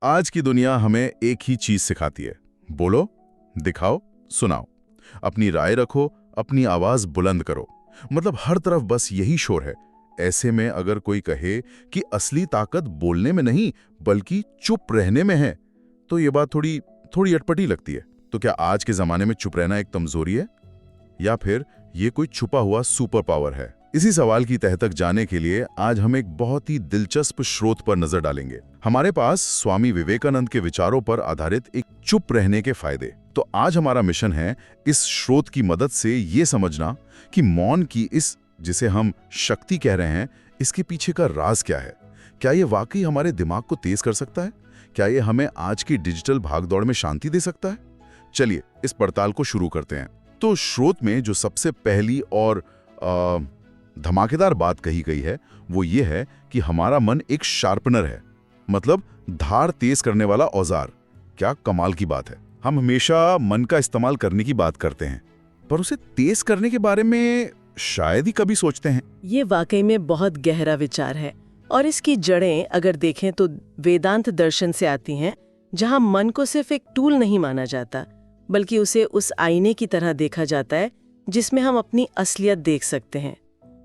आज की दुनिया हमें एक ही चीज सिखाती है, बोलो, दिखाओ, सुनाओ, अपनी राय रखो, अपनी आवाज बुलंद करो। मतलब हर तरफ बस यही शोर है। ऐसे में अगर कोई कहे कि असली ताकत बोलने में नहीं बल्कि चुप रहने में है, तो ये बात थोड़ी थोड़ी अटपटी लगती है। तो क्या आज के जमाने में चुप रहना एक कमजोरी है, या फिर ये कोई छुपा हुआ सुपर पावर है? इसी सवाल की तह तक जाने के लिए आज हम एक बहुत ही दिलचस्प स्रोत पर नजर डालेंगे। हमारे पास स्वामी विवेकानंद के विचारों पर आधारित एक चुप रहने के फायदे। तो आज हमारा मिशन है इस स्रोत की मदद से ये समझना कि मौन की इस, जिसे हम शक्ति कह रहे हैं, इसके पीछे का राज क्या है। क्या ये वाकई हमारे दिमाग को तेज कर सकता है? क्या ये हमें आज की डिजिटल भागदौड़ में शांति दे सकता है? चलिए इस पड़ताल को शुरू करते हैं। तो स्रोत में जो सबसे पहली और धमाकेदार बात कही गई है वो ये है कि हमारा मन एक शार्पनर है, मतलब धार तेज करने वाला औजार। क्या कमाल की बात है। हम हमेशा मन का इस्तेमाल करने की बात करते हैं, पर उसे तेज करने के बारे में शायद ही कभी सोचते हैं। ये वाकई में बहुत गहरा विचार है और इसकी जड़ें अगर देखें तो वेदांत दर्शन से आती हैं, जहां मन को सिर्फ एक टूल नहीं माना जाता बल्कि उसे उस आईने की तरह देखा जाता है जिसमें हम अपनी असलियत देख सकते हैं।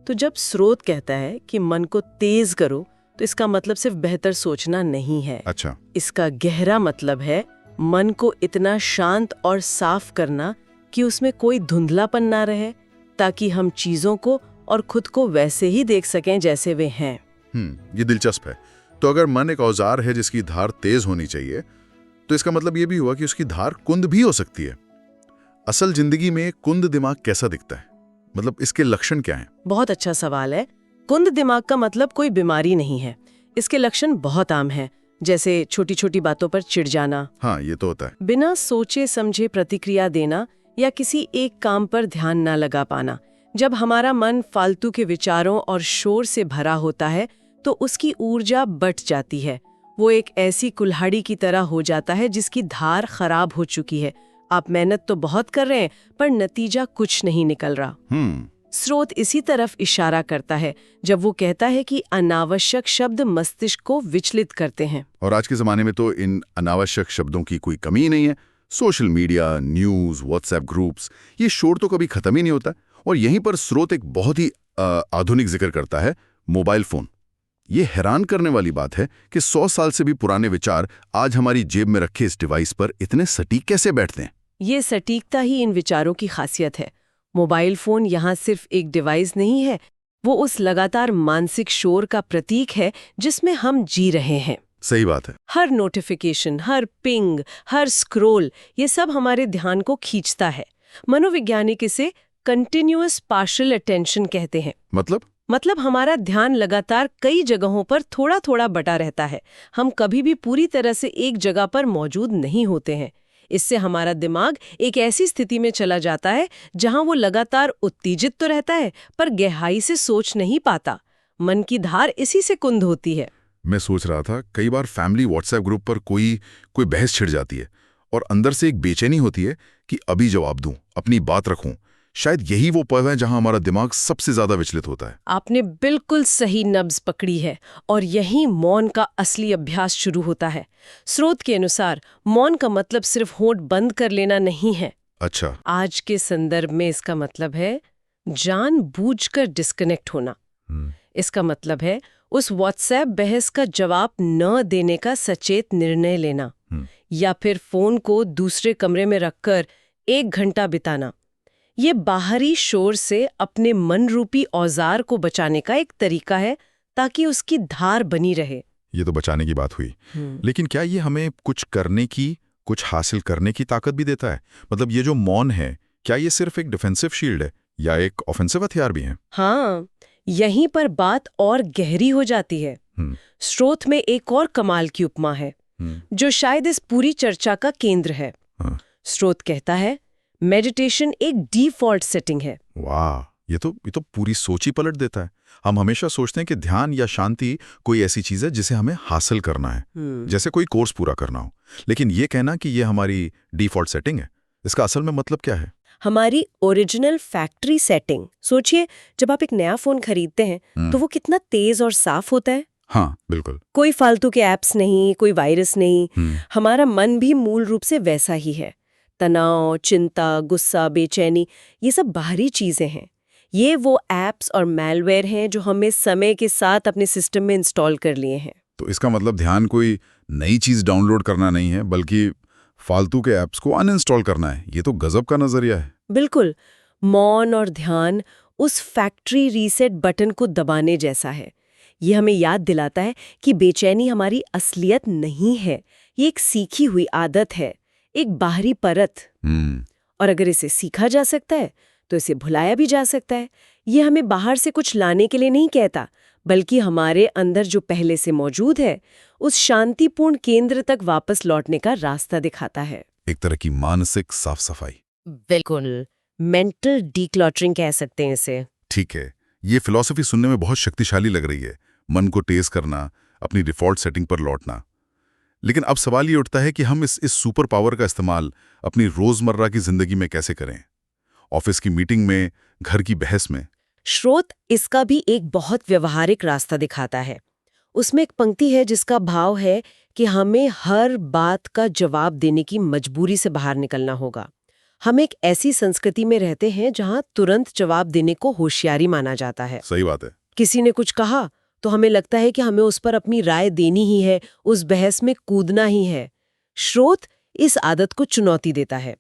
तो जब स्रोत कहता है कि मन को तेज करो, तो इसका मतलब सिर्फ बेहतर सोचना नहीं है। अच्छा। इसका गहरा मतलब है मन को इतना शांत और साफ करना कि उसमें कोई धुंधलापन ना रहे, ताकि हम चीजों को और खुद को वैसे ही देख सकें जैसे वे हैं। ये दिलचस्प है। तो अगर मन एक औजार है जिसकी धार तेज होनी चाहिए, तो इसका मतलब ये भी हुआ कि उसकी धार कुंद भी हो सकती है। असल जिंदगी में कुंद दिमाग कैसा दिखता है? मतलब इसके लक्षण क्या हैं? बहुत अच्छा सवाल है। कुंद दिमाग का मतलब कोई बीमारी नहीं है। इसके लक्षण बहुत आम हैं, जैसे छोटी छोटी बातों पर चिढ़ जाना। हाँ, ये तो होता है। बिना सोचे समझे प्रतिक्रिया देना या किसी एक काम पर ध्यान न लगा पाना। जब हमारा मन फालतू के विचारों और शोर से भरा होता है तो उसकी ऊर्जा बट जाती है। वो एक ऐसी कुल्हाड़ी की तरह हो जाता है जिसकी धार खराब हो चुकी है। आप मेहनत तो बहुत कर रहे हैं पर नतीजा कुछ नहीं निकल रहा। स्रोत इसी तरफ इशारा करता है जब वो कहता है कि अनावश्यक शब्द मस्तिष्क को विचलित करते हैं। और आज के जमाने में तो इन अनावश्यक शब्दों की कोई कमी ही नहीं है। Social media, news, WhatsApp groups, ये शोर तो कभी खत्म ही नहीं होता। और यहीं पर स्रोत एक बहुत ही आधुनिक जिक्र करता है, मोबाइल फोन। ये हैरान करने वाली बात है कि 100 साल से भी पुराने विचार आज हमारी जेब में रखे इस डिवाइस पर इतने सटीक कैसे बैठते हैं? ये सटीकता ही इन विचारों की खासियत है। मोबाइल फोन यहाँ सिर्फ एक डिवाइस नहीं है, वो उस लगातार मानसिक शोर का प्रतीक है जिसमें हम जी रहे हैं। सही बात है। हर नोटिफिकेशन, हर पिंग, हर स्क्रॉल, ये सब हमारे ध्यान को खींचता है। मनोवैज्ञानिक इसे कंटिन्यूअस पार्शियल अटेंशन कहते हैं। मतलब हमारा ध्यान लगातार कई जगहों पर थोड़ा थोड़ा बटा रहता है। हम कभी भी पूरी तरह से एक जगह पर मौजूद नहीं होते हैं। इससे हमारा दिमाग एक ऐसी स्थिति में चला जाता है जहां वो लगातार उत्तेजित तो रहता है पर गहराई से सोच नहीं पाता। मन की धार इसी से कुंद होती है। मैं सोच रहा था, कई बार फैमिली व्हाट्सएप ग्रुप पर कोई बहस छिड़ जाती है और अंदर से एक बेचैनी होती है कि अभी जवाब दूं, अपनी बात रखूं। शायद यही वो पल है जहां हमारा दिमाग सबसे ज्यादा विचलित होता है। आपने बिल्कुल सही नब्ज पकड़ी है और यही मौन का असली अभ्यास शुरू होता है। स्रोत के अनुसार मौन का मतलब सिर्फ होंठ बंद कर लेना नहीं है। अच्छा। आज के संदर्भ में इसका मतलब है जानबूझकर डिस्कनेक्ट होना। इसका मतलब है उस व्हाट्सएप बहस का जवाब न देने का सचेत निर्णय लेना, या फिर फोन को दूसरे कमरे में रखकर 1 घंटा बिताना। ये बाहरी शोर से अपने मन रूपी औजार को बचाने का एक तरीका है ताकि उसकी धार बनी रहे। ये तो बचाने की बात हुई, लेकिन क्या ये हमें कुछ करने की, कुछ हासिल करने की ताकत भी देता है? मतलब ये जो मौन है, क्या ये सिर्फ एक डिफेंसिव शील्ड है या एक ऑफेंसिव हथियार भी है? हाँ, यहीं पर बात और गहरी हो जाती है। स्रोत में एक और कमाल की उपमा है जो शायद इस पूरी चर्चा का केंद्र है। स्रोत कहता है मेडिटेशन एक डिफॉल्ट सेटिंग है। वाह, ये तो पूरी सोच ही पलट देता है। हम हमेशा सोचते हैं कि ध्यान या शांति कोई ऐसी चीज है जिसे हमें हासिल करना है, जैसे कोई कोर्स पूरा करना हो। लेकिन ये कहना कि ये हमारी डिफॉल्ट सेटिंग है, इसका असल में मतलब क्या है? हमारी ओरिजिनल फैक्ट्री सेटिंग। सोचिए, जब आप एक नया फोन खरीदते हैं तो वो कितना तेज और साफ होता है। हाँ बिल्कुल। कोई फालतू के ऐप्स नहीं, कोई वायरस नहीं। हमारा मन भी मूल रूप से वैसा ही है। तनाव, चिंता, गुस्सा, बेचैनी, ये सब बाहरी चीजें हैं। ये वो ऐप्स और मैलवेयर हैं जो हमें समय के साथ अपने सिस्टम में इंस्टॉल कर लिए हैं। तो इसका मतलब ध्यान कोई नई चीज डाउनलोड करना नहीं है, बल्कि फालतू के ऐप्स को अनइंस्टॉल करना है। ये तो गजब का नजरिया है। बिल्कुल। मौन और ध्यान उस फैक्ट्री रीसेट बटन को दबाने जैसा है। ये हमें याद दिलाता है कि बेचैनी हमारी असलियत नहीं है, ये एक सीखी हुई आदत है, एक बाहरी परत। और अगर इसे सीखा जा सकता है तो इसे भुलाया भी जा सकता है। ये हमें बाहर से कुछ लाने के लिए नहीं कहता, बल्कि हमारे अंदर जो पहले से मौजूद है उस शांतिपूर्ण केंद्र तक वापस लौटने का रास्ता दिखाता है। एक तरह की मानसिक साफ सफाई। बिल्कुल, मेंटल डीक्लटरिंग कह सकते हैं इसे। ठीक है, ये फिलॉसफी सुनने में बहुत शक्तिशाली लग रही है। मन को तेज करना, अपनी डिफॉल्ट सेटिंग पर लौटना। लेकिन अब सवाल ये उठता है कि हम इस सुपर पावर का इस्तेमाल अपनी रोजमर्रा की जिंदगी में कैसे करें? ऑफिस की मीटिंग में, घर की बहस में। स्रोत इसका भी एक बहुत व्यवहारिक रास्ता दिखाता है। उसमें एक पंक्ति है जिसका भाव है कि हमें हर बात का जवाब देने की मजबूरी से बाहर निकलना होगा। हम एक ऐसी संस्कृति में रहते हैं जहां तुरंत जवाब देने को होशियारी माना जाता है। सही बात है। किसी ने कुछ कहा तो हमें लगता है कि हमें उस पर अपनी राय देनी ही है, उस बहस में कूदना ही है। स्रोत इस आदत को चुनौती देता है।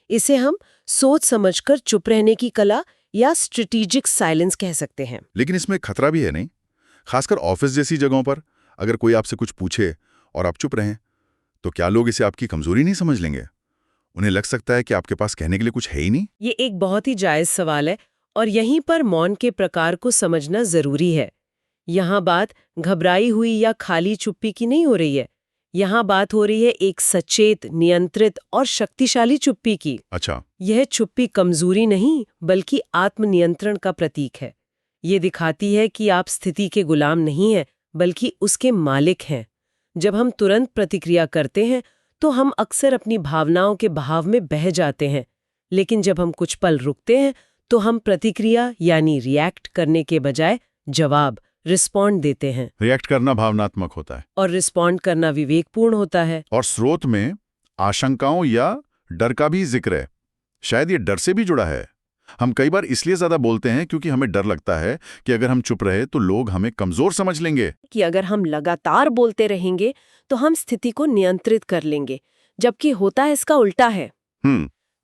इसे हम सोच समझकर चुप रहने की कला या स्ट्रेटेजिक साइलेंस कह सकते हैं। लेकिन इसमें खतरा भी है नहीं? खासकर ऑफिस जैसी जगहों पर अगर कोई आपसे कुछ पूछे और आप चुप रहें, तो क्या लोग इसे आपकी कमजोरी नहीं समझ लेंगे? उन्हें लग सकता है कि आपके पास कहने के लिए कुछ है ही नहीं। ये एक बहुत ही जायज सवाल है और यहीं पर मौन के प्रकार को समझना जरूरी है। यहाँ बात घबराई हुई या खाली चुप्पी की नहीं हो रही है। यहाँ बात हो रही है एक सचेत, नियंत्रित और शक्तिशाली चुप्पी की। अच्छा। यह चुप्पी कमजोरी नहीं बल्कि आत्मनियंत्रण का प्रतीक है। ये दिखाती है कि आप स्थिति के गुलाम नहीं हैं बल्कि उसके मालिक हैं। जब हम तुरंत प्रतिक्रिया करते हैं तो हम अक्सर अपनी भावनाओं के बहाव में बह जाते हैं, लेकिन जब हम कुछ पल रुकते हैं तो हम प्रतिक्रिया यानी रिएक्ट करने के बजाय जवाब रिस्पॉन्ड देते हैं। रिएक्ट करना भावनात्मक होता है और रिस्पॉन्ड करना विवेकपूर्ण होता है। और स्रोत में आशंकाओं या डर का भी जिक्र है। शायद ये डर से भी जुड़ा है। हम कई बार इसलिए ज्यादा बोलते हैं क्योंकि हमें डर लगता है कि अगर हम चुप रहे तो लोग हमें कमजोर समझ लेंगे। कि अगर हम लगातार बोलते रहेंगे तो हम स्थिति को नियंत्रित कर लेंगे, जबकि होता है इसका उल्टा है।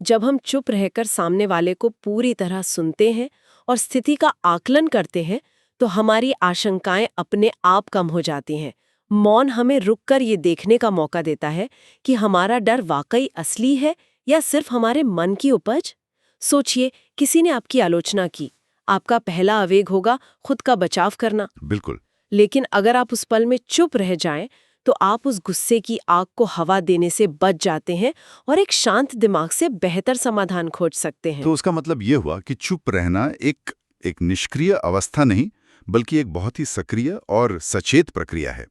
जब हम चुप रहकर सामने वाले को पूरी तरह सुनते हैं और स्थिति का आकलन करते हैं तो हमारी आशंकाएं अपने आप कम हो जाती हैं। मौन हमें रुककर ये देखने का मौका देता है कि हमारा डर वाकई असली है या सिर्फ हमारे मन की उपज। सोचिए, किसी ने आपकी आलोचना की, आपका पहला आवेग होगा खुद का बचाव करना। बिल्कुल। लेकिन अगर आप उस पल में चुप रह जाएं तो आप उस गुस्से की आग को हवा देने से बच जाते हैं और एक शांत दिमाग से बेहतर समाधान खोज सकते हैं। तो उसका मतलब ये हुआ कि चुप रहना एक निष्क्रिय अवस्था नहीं, बल्कि एक बहुत ही सक्रिय और सचेत प्रक्रिया है।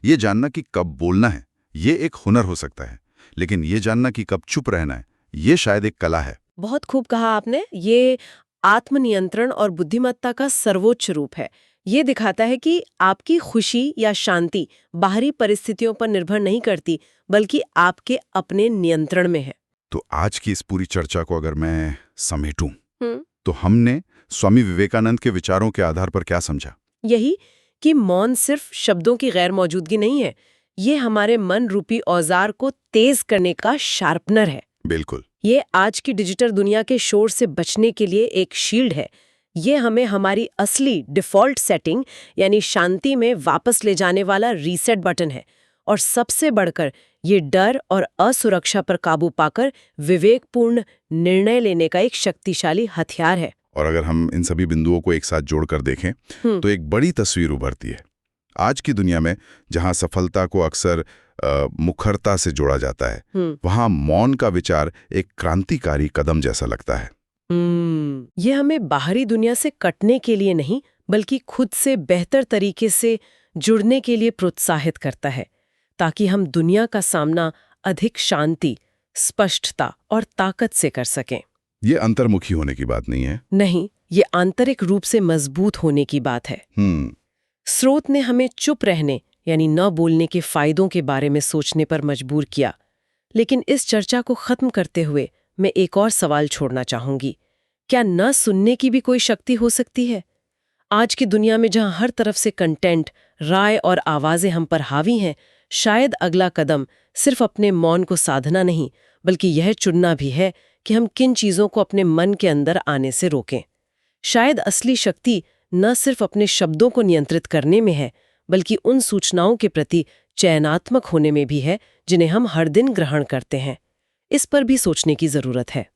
ये जानना कि कब बोलना है, ये एक हुनर हो सकता है, लेकिन ये जानना कि कब चुप रहना है, ये शायद एक कला है। बहुत खूब कहा आपने। ये आत्मनियंत्रण और बुद्धिमत्ता का सर्वोच्च रूप है। ये दिखाता है कि आपकी खुशी या शांति बाहरी परिस्थितियों पर निर्भर नहीं करती, बल्कि आपके अपने नियंत्रण में है। तो आज की इस पूरी चर्चा को अगर मैं समेटूं, तो हमने स्वामी विवेकानंद के विचारों के आधार पर क्या समझा? यही कि मौन सिर्फ शब्दों की गैर मौजूदगी नहीं है, ये हमारे मन रूपी औजार को तेज करने का शार्पनर है। बिल्कुल। ये आज की डिजिटल दुनिया के शोर से बचने के लिए एक शील्ड है। ये हमें हमारी असली डिफॉल्ट सेटिंग यानी शांति में वापस ले जाने वाला रीसेट बटन है। और सबसे बढ़कर ये डर और असुरक्षा पर काबू पाकर विवेकपूर्ण निर्णय लेने का एक शक्तिशाली हथियार है। और अगर हम इन सभी बिंदुओं को एक साथ जोड़कर देखें तो एक बड़ी तस्वीर उभरती है। आज की दुनिया में जहां सफलता को अक्सर मुखरता से जोड़ा जाता है, वहां मौन का विचार एक क्रांतिकारी कदम जैसा लगता है। ये हमें बाहरी दुनिया से कटने के लिए नहीं, बल्कि खुद से बेहतर तरीके से जुड़ने के लिए प्रोत्साहित करता है, ताकि हम दुनिया का सामना अधिक शांति, स्पष्टता और ताकत से कर सकें। ये अंतर्मुखी होने की बात नहीं है। नहीं, ये आंतरिक रूप से मजबूत होने की बात है। स्रोत ने हमें चुप रहने यानी न बोलने के फायदों के बारे में सोचने पर मजबूर किया। लेकिन इस चर्चा को खत्म करते हुए मैं एक और सवाल छोड़ना चाहूंगी। क्या न सुनने की भी कोई शक्ति हो सकती है? आज की दुनिया में जहां हर तरफ से कंटेंट, राय और आवाजें हम पर हावी हैं, शायद अगला कदम सिर्फ अपने मौन को साधना नहीं, बल्कि यह चुनना भी है कि हम किन चीजों को अपने मन के अंदर आने से रोकें। शायद असली शक्ति न सिर्फ अपने शब्दों को नियंत्रित करने में है, बल्कि उन सूचनाओं के प्रति चयनात्मक होने में भी है जिन्हें हम हर दिन ग्रहण करते हैं। इस पर भी सोचने की जरूरत है।